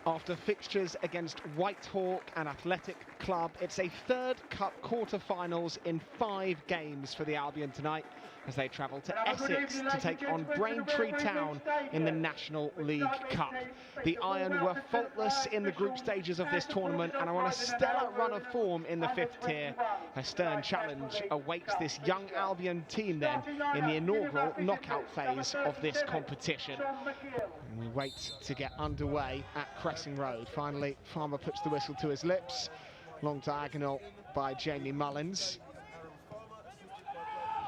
After fixtures against Whitehawk and Athletic Club, it's a third cup quarter-finals in 5 games for the Albion tonight as they travel to Essex to take on Braintree Town in the National League Cup. The Iron were faultless in the group stages of this tournament and are on a stellar run of form in the 5th tier. A stern challenge awaits this young Albion team then in the inaugural knockout phase of this competition. And we wait to get underway at Cressing Road. Finally, Farmer puts the whistle to his lips. Long diagonal by Jamie Mullins.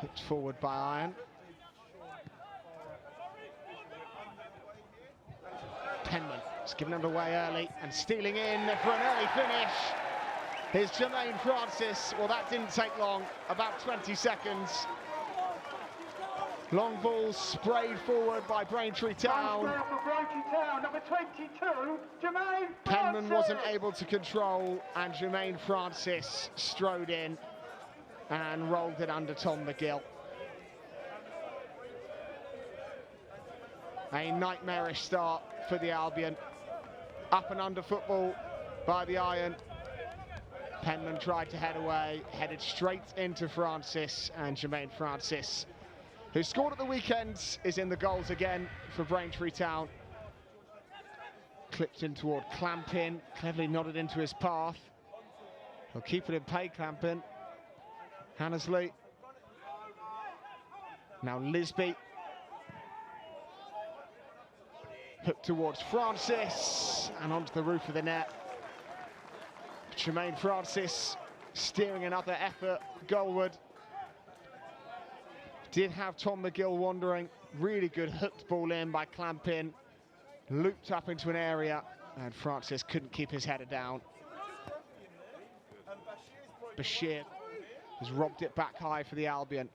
Hooked forward by Iron. Penman is given underway early and stealing in for an early finish. Here's Jermaine Francis. Well, that didn't take long, about 20 seconds. Long ball sprayed forward by Braintree Town. Number 22, Jermaine Penman wasn't able to control, and Jermaine Francis strode in and rolled it under Tom McGill. A nightmarish start for the Albion. Up and under football by the Iron. Penman tried to head away, headed straight into Francis, and Jermaine Francis, who scored at the weekend, is in the goals again for Braintree Town. Clipped in toward Clampin, cleverly nodded into his path. He'll keep it in play, Clampin. Hannesley. Now Lisby. Hooked towards Francis, and onto the roof of the net. Jermaine Francis steering another effort goalward. Did have Tom McGill wandering. Really good hooked ball in by Clampin. Looped up into an area, and Francis couldn't keep his header down. Bashir has robbed it back high for the Albion.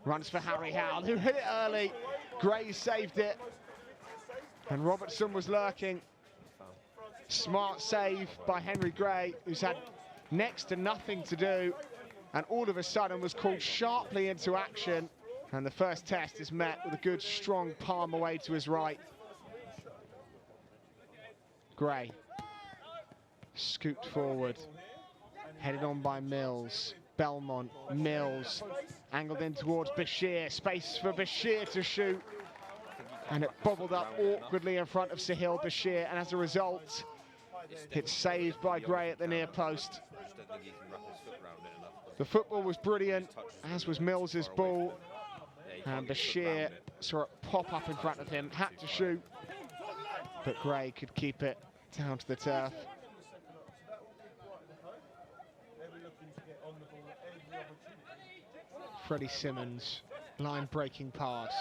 Runs for Harry Howell, who hit it early. Gray saved it, and Robertson was lurking. Smart save by Henry Gray, who's had next to nothing to do, and all of a sudden was called sharply into action. And the first test is met with a good, strong palm away to his right. Gray, scooped forward, headed on by Mills. Belmont, Mills, angled in towards Bashir. Space for Bashir to shoot, and it bobbled up awkwardly in front of Sahil Bashir, and as a result, it's saved by Gray at the near post. The football was brilliant, as was Mills's ball, and Bashir saw it pop up in front of him, had to shoot, but Gray could keep it down to the turf. Freddie Simmons, line-breaking pass.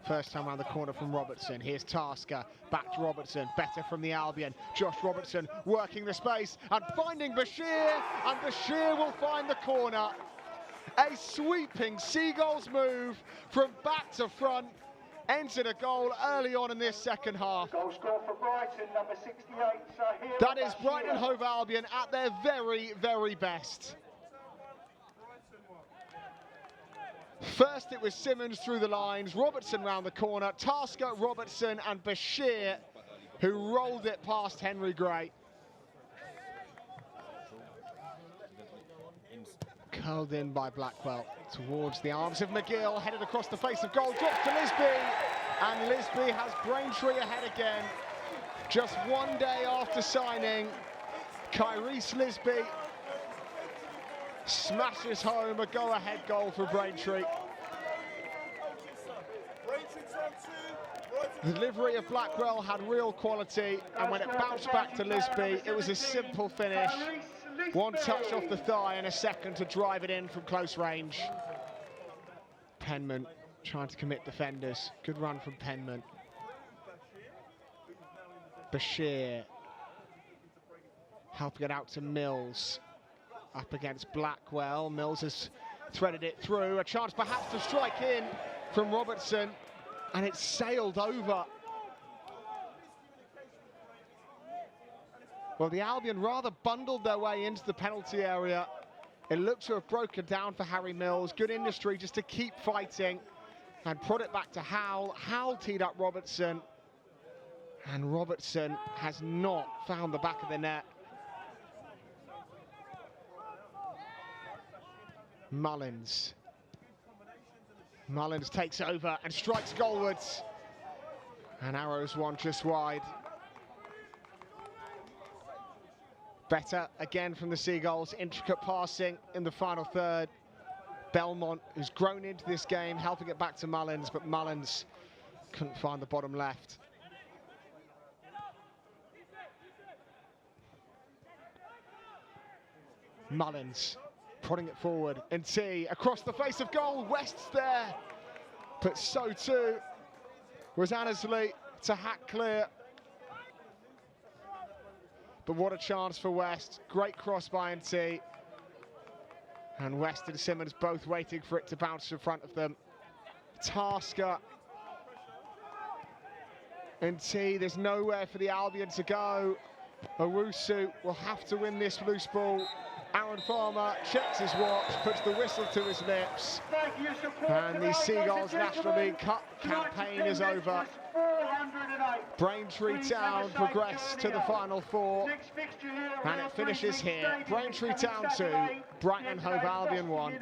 First time around the corner from Robertson. Here's Tasker, back to Robertson, better from the Albion. Josh Robertson working the space and finding Bashir, and Bashir will find the corner. A sweeping Seagulls move from back to front, entered a goal early on in this second half. Goal score for Brighton, number 68. That is Brighton Hove Albion at their very, very best. First it was Simmons through the lines, Robertson round the corner, Tasker, Robertson and Bashir, who rolled it past Henry Gray. Curled in by Blackwell towards the arms of McGill, headed across the face of goal, dropped to Lisby, and Lisby has Braintree ahead again. Just one day after signing, Kyrese Lisby smashes home a go-ahead goal for Braintree. The delivery of Blackwell had real quality, and when it bounced back to Lisby, it was a simple finish. One touch off the thigh and a second to drive it in from close range. Penman trying to commit defenders. Good run from Penman. Bashir helping it out to Mills. Up against Blackwell. Mills has threaded it through. A chance perhaps to strike in from Robertson, and it's sailed over. Well, the Albion rather bundled their way into the penalty area. It looked to have broken down for Harry Mills. Good industry just to keep fighting and put it back to Howell. Howell teed up Robertson, And Robertson has not found the back of the net. Mullins takes over and strikes goalwards. And Arrows one just wide. Better again from the Seagulls. Intricate passing in the final third. Belmont, who's grown into this game, helping it back to Mullins, but Mullins couldn't find the bottom left. Mullins prodding it forward, and T across the face of goal. West's there, but so too was Annesley to hack clear. But what a chance for West. Great cross by NT. And West and Simmons both waiting for it to bounce in front of them. Tasker. NT, there's nowhere for the Albion to go. Owusu will have to win this loose ball. Aaron Farmer checks his watch, puts the whistle to his lips. And the Seagulls National League Cup campaign is over. Braintree Town progress to the final four. And it finishes here. Braintree Town 2, Brighton and Hove Albion 1.